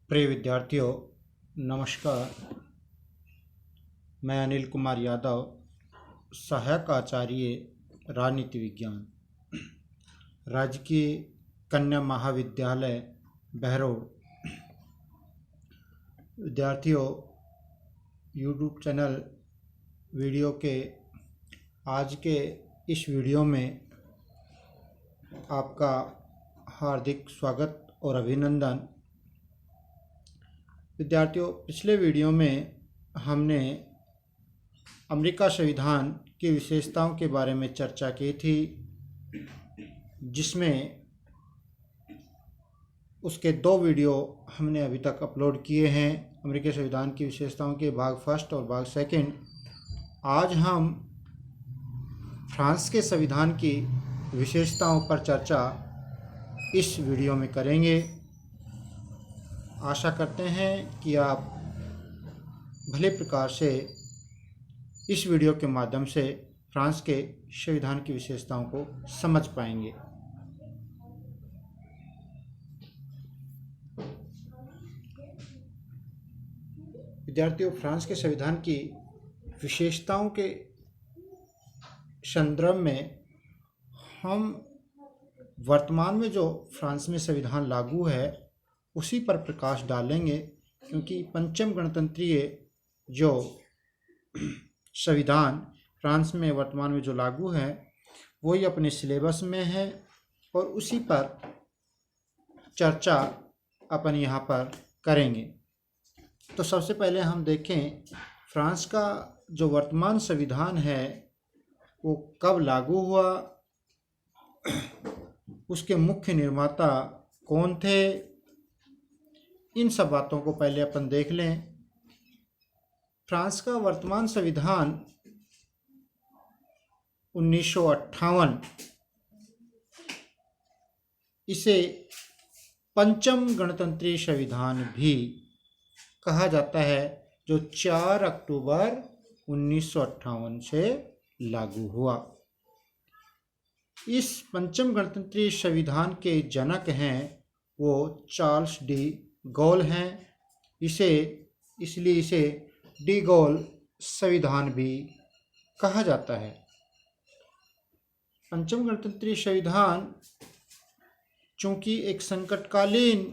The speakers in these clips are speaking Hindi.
प्रिय विद्यार्थियों, नमस्कार। मैं अनिल कुमार यादव, सहायक आचार्य राजनीति विज्ञान, राजकीय कन्या महाविद्यालय बहरोड। विद्यार्थियों, यूट्यूब चैनल वीडियो के आज के इस वीडियो में आपका हार्दिक स्वागत और अभिनंदन। विद्यार्थियों, पिछले वीडियो में हमने अमेरिका संविधान की विशेषताओं के बारे में चर्चा की थी, जिसमें उसके 2 वीडियो हमने अभी तक अपलोड किए हैं। अमेरिकी संविधान की विशेषताओं के भाग फर्स्ट और भाग सेकंड। आज हम फ्रांस के संविधान की विशेषताओं पर चर्चा इस वीडियो में करेंगे। आशा करते हैं कि आप भले प्रकार से इस वीडियो के माध्यम से फ्रांस के संविधान की विशेषताओं को समझ पाएंगे। विद्यार्थियों, फ्रांस के संविधान की विशेषताओं के संदर्भ में हम वर्तमान में जो फ्रांस में संविधान लागू है उसी पर प्रकाश डालेंगे, क्योंकि पंचम गणतंत्रीय जो संविधान फ्रांस में वर्तमान में जो लागू है वही अपने सिलेबस में है और उसी पर चर्चा अपन यहाँ पर करेंगे। तो सबसे पहले हम देखें फ्रांस का जो वर्तमान संविधान है वो कब लागू हुआ, उसके मुख्य निर्माता कौन थे, इन सब बातों को पहले अपन देख लें। फ्रांस का वर्तमान संविधान 1958, इसे पंचम गणतंत्रीय संविधान भी कहा जाता है, जो 4 अक्टूबर 1958 से लागू हुआ। इस पंचम गणतंत्रीय संविधान के जनक हैं वो चार्ल्स डी गॉल हैं। इसलिए इसे डी गॉल संविधान भी कहा जाता है। पंचम गणतंत्रीय संविधान चूंकि एक संकटकालीन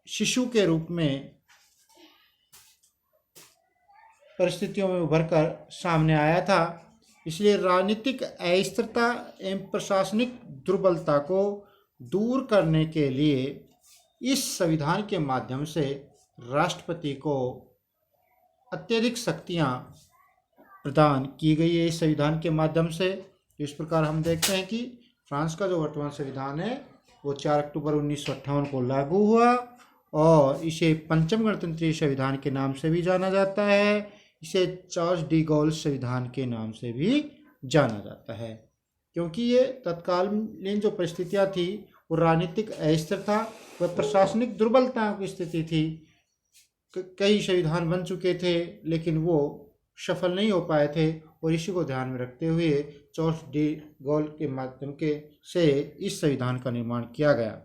शिशु के रूप में परिस्थितियों में उभरकर सामने आया था, इसलिए राजनीतिक अस्थिरता एवं प्रशासनिक दुर्बलता को दूर करने के लिए इस संविधान के माध्यम से राष्ट्रपति को अत्यधिक शक्तियां प्रदान की गई है। इस संविधान के माध्यम से इस प्रकार हम देखते हैं कि फ्रांस का जो वर्तमान संविधान है वो 4 अक्टूबर 1958 को लागू हुआ और इसे पंचम गणतंत्रीय संविधान के नाम से भी जाना जाता है। इसे चार्ल्स डी गॉल संविधान के नाम से भी जाना जाता है, क्योंकि ये तत्कालीन जो परिस्थितियाँ थी वो राजनीतिक अस्थिरता व प्रशासनिक दुर्बलताओं की स्थिति थी। कई संविधान बन चुके थे लेकिन वो सफल नहीं हो पाए थे, और इसी को ध्यान में रखते हुए चार्ल्स डी गॉल के माध्यम से इस संविधान का निर्माण किया गया।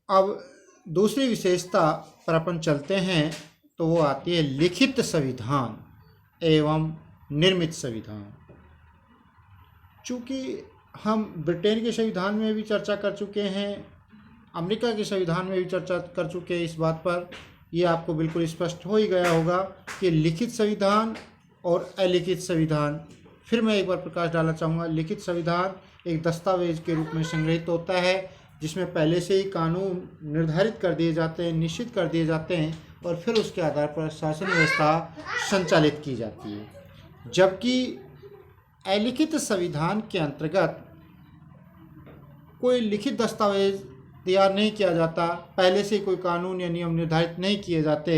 अब दूसरी विशेषता पर अपन चलते हैं तो वो आती है लिखित संविधान एवं निर्मित संविधान। चूँकि हम ब्रिटेन के संविधान में भी चर्चा कर चुके हैं, अमेरिका के संविधान में भी चर्चा कर चुके हैं इस बात पर, ये आपको बिल्कुल स्पष्ट हो ही गया होगा कि लिखित संविधान और अलिखित संविधान। फिर मैं एक बार प्रकाश डालना चाहूँगा। लिखित संविधान एक दस्तावेज के रूप में संग्रहित होता है, जिसमें पहले से ही कानून निर्धारित कर दिए जाते हैं, निश्चित कर दिए जाते हैं, और फिर उसके आधार पर शासन व्यवस्था संचालित की जाती है। जबकि अलिखित संविधान के अंतर्गत कोई लिखित दस्तावेज तैयार नहीं किया जाता, पहले से कोई कानून या नियम निर्धारित नहीं किए जाते।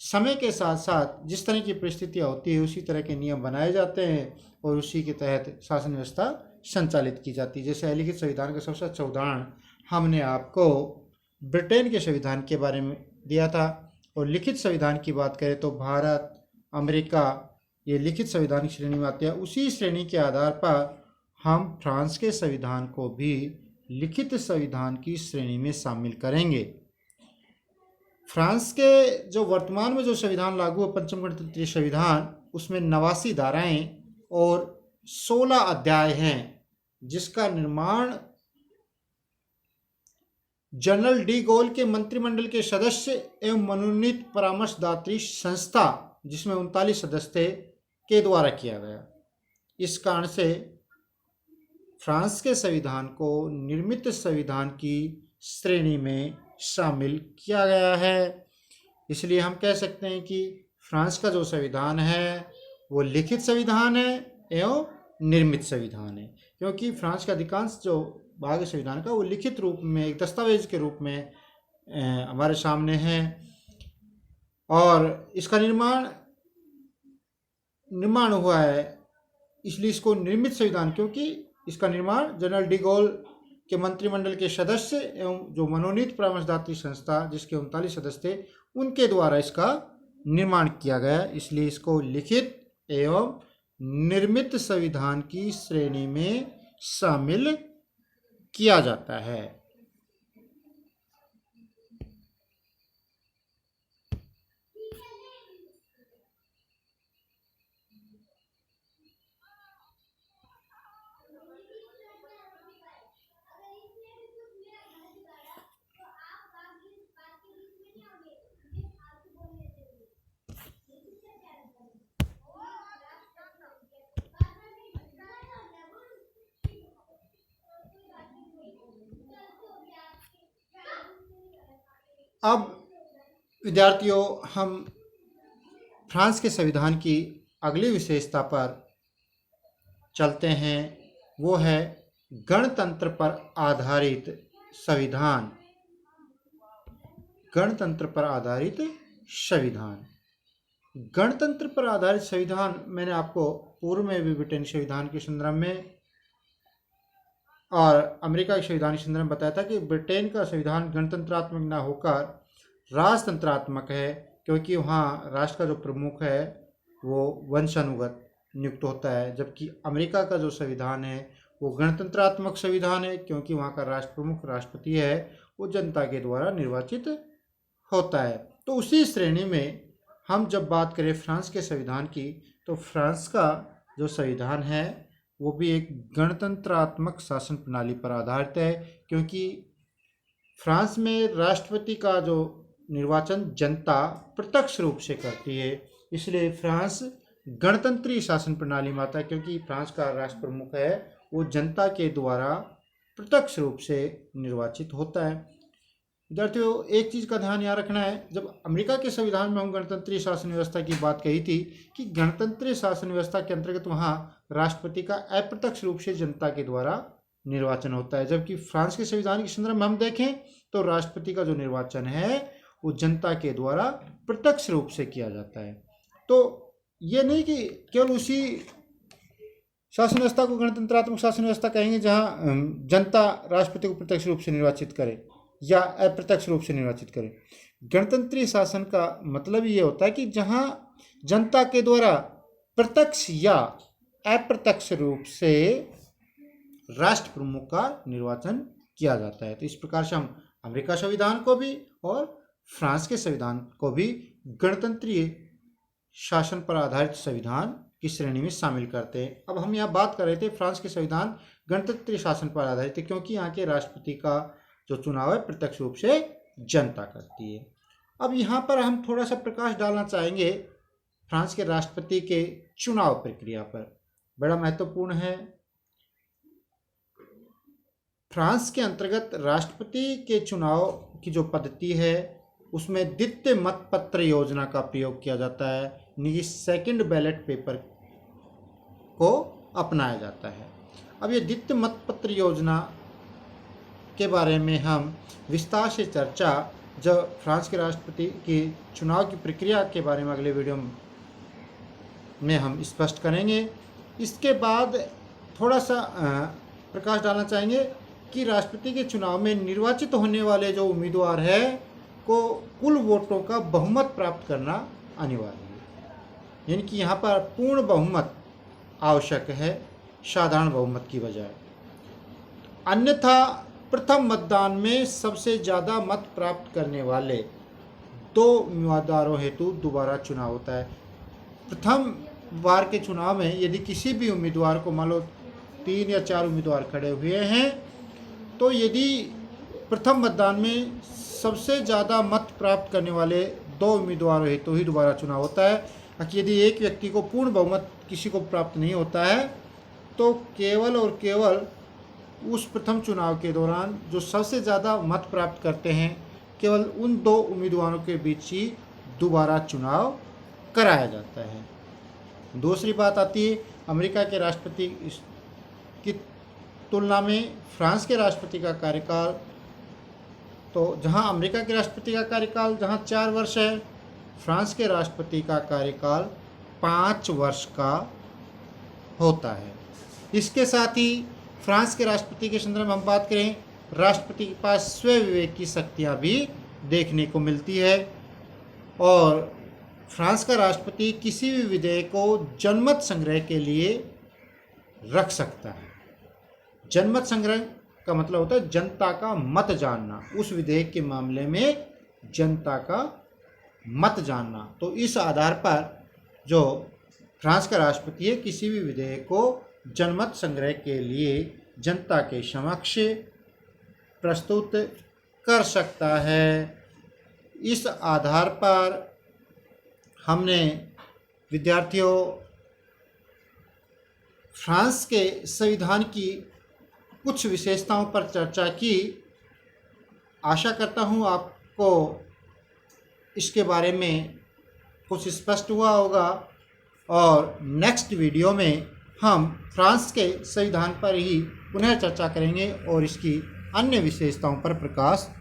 समय के साथ साथ जिस तरह की परिस्थितियाँ होती है उसी तरह के नियम बनाए जाते हैं और उसी के तहत शासन व्यवस्था संचालित की जाती है। जैसे अलिखित संविधान का सबसे अच्छा उदाहरण हमने आपको ब्रिटेन के संविधान के बारे में दिया था, और लिखित संविधान की बात करें तो भारत, अमेरिका, ये लिखित संविधान की श्रेणी में आते हैं। उसी श्रेणी के आधार पर हम फ्रांस के संविधान को भी लिखित संविधान की श्रेणी में शामिल करेंगे। फ्रांस के जो वर्तमान में जो संविधान लागू है, पंचम गणतंत्रीय संविधान, उसमें 89 धाराएं और 16 अध्याय हैं, जिसका निर्माण जनरल डी गॉल के मंत्रिमंडल के सदस्य एवं मनोनीत परामर्शदात्री संस्था, जिसमें 39 सदस्य थे, के द्वारा किया गया। इस कारण से फ्रांस के संविधान को निर्मित संविधान की श्रेणी में शामिल किया गया है। इसलिए हम कह सकते हैं कि फ्रांस का जो संविधान है वो लिखित संविधान है एवं निर्मित संविधान है, क्योंकि फ्रांस का अधिकांश जो भाग है संविधान का वो लिखित रूप में एक दस्तावेज के रूप में हमारे सामने है। और इसका निर्माण हुआ है, इसलिए इसको निर्मित संविधान, क्योंकि इसका निर्माण जनरल डी गॉल के मंत्रिमंडल के सदस्य एवं जो मनोनीत परामर्शदात्री संस्था, जिसके 39 सदस्य थे, उनके द्वारा इसका निर्माण किया गया। इसलिए इसको लिखित एवं निर्मित संविधान की श्रेणी में शामिल किया जाता है। अब विद्यार्थियों, हम फ्रांस के संविधान की अगली विशेषता पर चलते हैं, वो है गणतंत्र पर आधारित संविधान। गणतंत्र पर आधारित संविधान। गणतंत्र पर आधारित संविधान मैंने आपको पूर्व में भी ब्रिटेन संविधान के संदर्भ में और अमेरिका के संविधान के संदर्भ में बताया था कि ब्रिटेन का संविधान गणतंत्रात्मक न होकर राजतंत्रात्मक है, क्योंकि वहाँ राष्ट्र का जो प्रमुख है वो वंशानुगत नियुक्त होता है, जबकि अमेरिका का जो संविधान है वो गणतंत्रात्मक संविधान है, क्योंकि वहाँ का राष्ट्र प्रमुख राष्ट्रपति है, वो जनता के द्वारा निर्वाचित होता है। तो उसी श्रेणी में हम जब बात करें फ्रांस के संविधान की, तो फ्रांस का जो संविधान है वो भी एक गणतंत्रात्मक शासन प्रणाली पर आधारित है, क्योंकि फ्रांस में राष्ट्रपति का जो निर्वाचन जनता प्रत्यक्ष रूप से करती है, इसलिए फ्रांस गणतंत्रीय शासन प्रणाली में आता है, क्योंकि फ्रांस का राष्ट्र प्रमुख है वो जनता के द्वारा प्रत्यक्ष रूप से निर्वाचित होता है। विद्यार्थियों, एक चीज़ का ध्यान यहाँ रखना है, जब अमेरिका के संविधान में हम गणतंत्रीय शासन व्यवस्था की बात कही थी कि गणतंत्रीय शासन व्यवस्था के अंतर्गत वहाँ राष्ट्रपति का अप्रत्यक्ष रूप से जनता के द्वारा निर्वाचन होता है, जबकि फ्रांस के संविधान के संदर्भ में हम देखें तो राष्ट्रपति का जो निर्वाचन है वो जनता के द्वारा प्रत्यक्ष रूप से किया जाता है। तो ये नहीं कि केवल उसी शासन व्यवस्था को गणतंत्रात्मक शासन व्यवस्था कहेंगे जहाँ जनता राष्ट्रपति को प्रत्यक्ष रूप से निर्वाचित करे या अप्रत्यक्ष रूप से निर्वाचित करे। गणतंत्रीय शासन का मतलब ये होता है कि जहाँ जनता के द्वारा प्रत्यक्ष या अप्रत्यक्ष रूप से राष्ट्र प्रमुख का निर्वाचन किया जाता है। तो इस प्रकार से हम अमेरिका संविधान को भी और फ्रांस के संविधान को भी गणतंत्रीय शासन पर आधारित संविधान की श्रेणी में शामिल करते हैं। अब हम यहाँ बात कर रहे थे फ्रांस के संविधान गणतंत्रीय शासन पर आधारित है, क्योंकि यहाँ के राष्ट्रपति का जो चुनाव है प्रत्यक्ष रूप से जनता करती है। अब यहाँ पर हम थोड़ा सा प्रकाश डालना चाहेंगे फ्रांस के राष्ट्रपति के चुनाव प्रक्रिया पर, बड़ा महत्वपूर्ण है। फ्रांस के अंतर्गत राष्ट्रपति के चुनाव की जो पद्धति है उसमें द्वितीय मतपत्र योजना का प्रयोग किया जाता है, यानी सेकंड बैलेट पेपर को अपनाया जाता है। अब ये द्वितीय मतपत्र योजना के बारे में हम विस्तार से चर्चा जब फ्रांस के राष्ट्रपति के चुनाव की प्रक्रिया के बारे में अगले वीडियो में हम स्पष्ट करेंगे। इसके बाद थोड़ा सा प्रकाश डालना चाहेंगे कि राष्ट्रपति के चुनाव में निर्वाचित होने वाले जो उम्मीदवार है को कुल वोटों का बहुमत प्राप्त करना अनिवार्य है, यानी कि यहाँ पर पूर्ण बहुमत आवश्यक है साधारण बहुमत की बजाय। अन्यथा प्रथम मतदान में सबसे ज़्यादा मत प्राप्त करने वाले 2 उम्मीदवारों हेतु दोबारा चुनाव होता है। प्रथम बार के चुनाव में यदि किसी भी उम्मीदवार को, मान लो 3 या 4 उम्मीदवार खड़े हुए हैं, तो यदि प्रथम मतदान में सबसे ज़्यादा मत प्राप्त करने वाले 2 उम्मीदवारों हेतु ही दोबारा चुनाव होता है। यदि एक व्यक्ति को पूर्ण बहुमत किसी को प्राप्त नहीं होता है, तो केवल और केवल उस प्रथम चुनाव के दौरान जो सबसे ज़्यादा मत प्राप्त करते हैं, केवल उन 2 उम्मीदवारों के बीच ही दोबारा चुनाव कराया जाता है। दूसरी बात आती है अमेरिका के राष्ट्रपति की तुलना में फ्रांस के राष्ट्रपति का कार्यकाल। तो जहां अमेरिका के राष्ट्रपति का कार्यकाल 4 वर्ष है, फ्रांस के राष्ट्रपति का कार्यकाल 5 वर्ष का होता है। इसके साथ ही फ्रांस के राष्ट्रपति के संदर्भ में हम बात करें, राष्ट्रपति के पास स्वयं विवेक की शक्तियाँ भी देखने को मिलती है और फ्रांस का राष्ट्रपति किसी भी विधेयक को जनमत संग्रह के लिए रख सकता है। जनमत संग्रह का मतलब होता है जनता का मत जानना, उस विधेयक के मामले में जनता का मत जानना। तो इस आधार पर जो फ्रांस का राष्ट्रपति है, किसी भी विधेयक को जनमत संग्रह के लिए जनता के समक्ष प्रस्तुत कर सकता है। इस आधार पर हमने विद्यार्थियों फ्रांस के संविधान की कुछ विशेषताओं पर चर्चा की। आशा करता हूँ आपको इसके बारे में कुछ स्पष्ट हुआ होगा और नेक्स्ट वीडियो में हम फ्रांस के संविधान पर ही पुनः चर्चा करेंगे और इसकी अन्य विशेषताओं पर प्रकाश